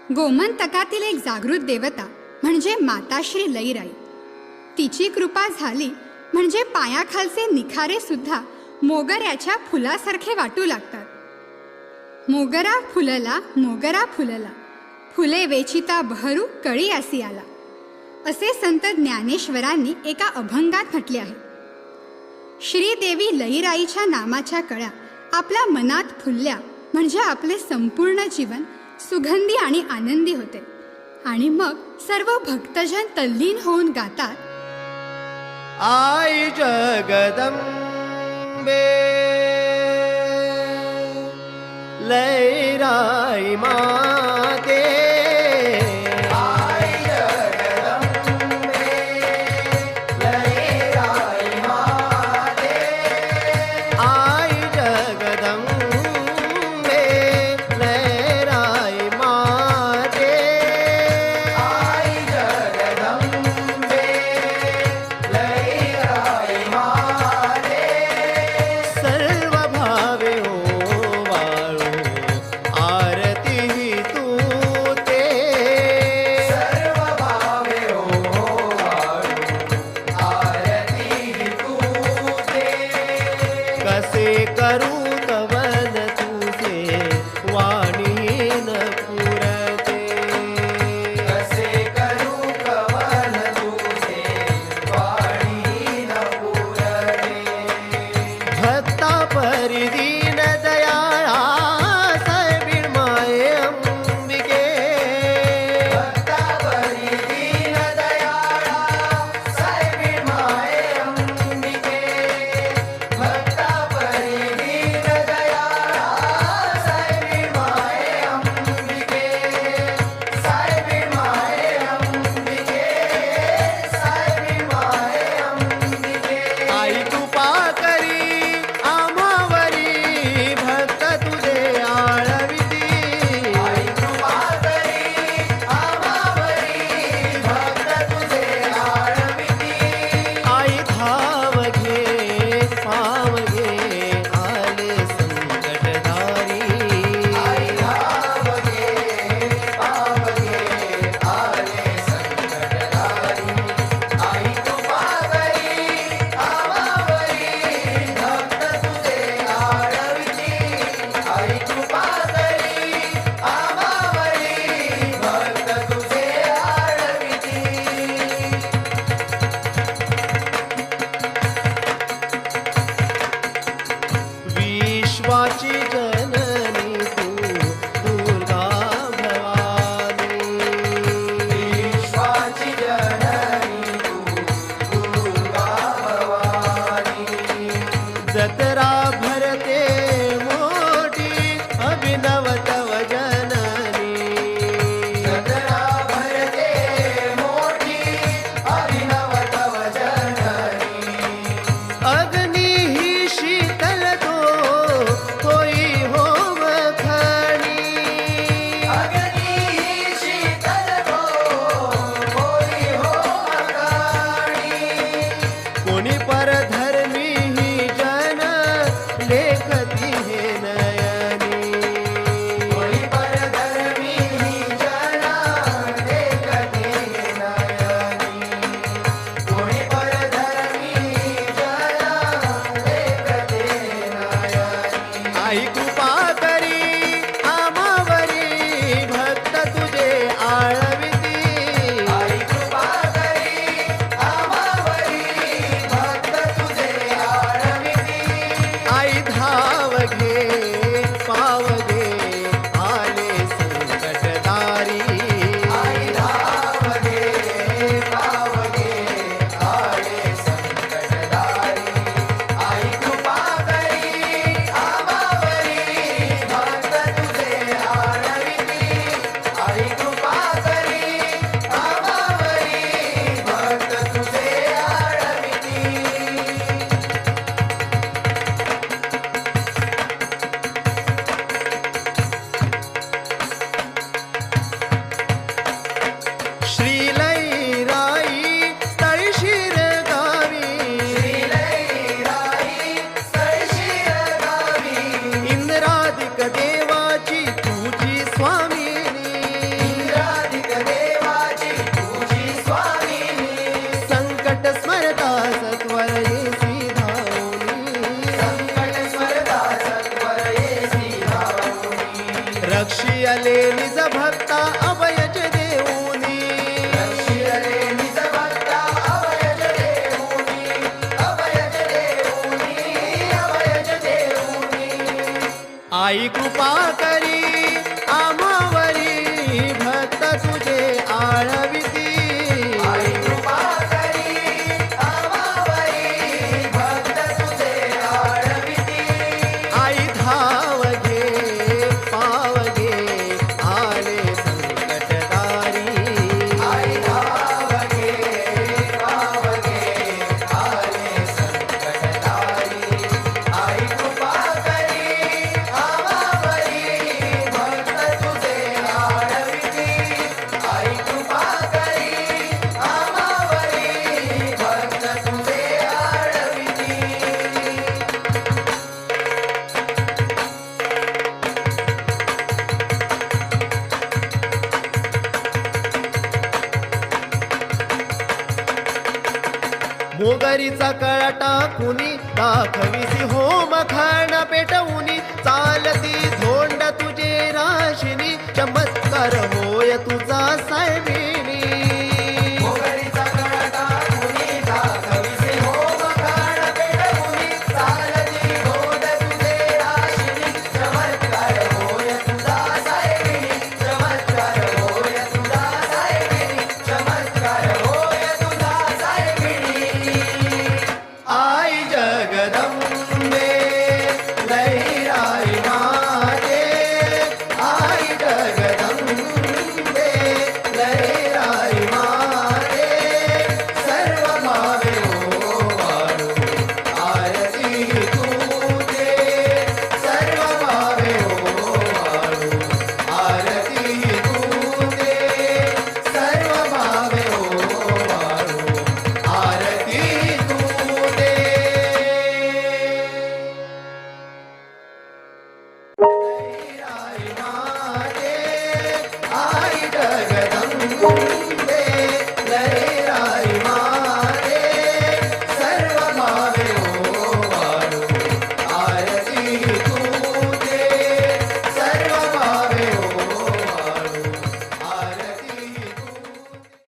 गोमंतकातील एक जागृत देवता म्हणजे माताश्री लईराई. तिची कृपा झाली म्हणजे पायाखालचे निखारे सुद्धा मोगऱ्याच्या फुलासारखे वाटू लागतात. मोगरा फुलला, मोगरा फुलला, फुले वेचिता बहरू कळी असी आला, असे संत ज्ञानेश्वरांनी एका अभंगात म्हटले आहे. श्रीदेवी लईराईच्या नामाच्या कळ्या आपल्या मनात फुलल्या म्हणजे आपले संपूर्ण जीवन सुगंधी आणि आनंदी होते. आणि मग सर्व भक्तजन तल्लीन होऊन गातात, आई जगदंबे लईराई माते. आई जगदंबे लईराई माते. आई जगदंबे लईराई माते. आई जगदंबे लईराई माते. सर्व भावे हो वाळो आरती ही रक्षिले निज भक्ता अभयज देऊनी रक्षिले निज भक्ता अभयज देऊनी अभयज देऊनी अभयज देऊनी आई कृपा करी आम्हावरी भक्त तुझे आळविती आई कृपा करी आम्हावरी भक्त तुझे आळविती आई धाव घे पाव घे आले संकटदारी आई धाव घे पाव घे आले संकटदारी आई कृपा करी आम्हावरी भक्त तुझे आळविती आई कृपा करी आम्हावरी भक्त तुझे आळविती मोगरीचा कळटा कुणी दाखविसी होम खाण पेटवुनी चालती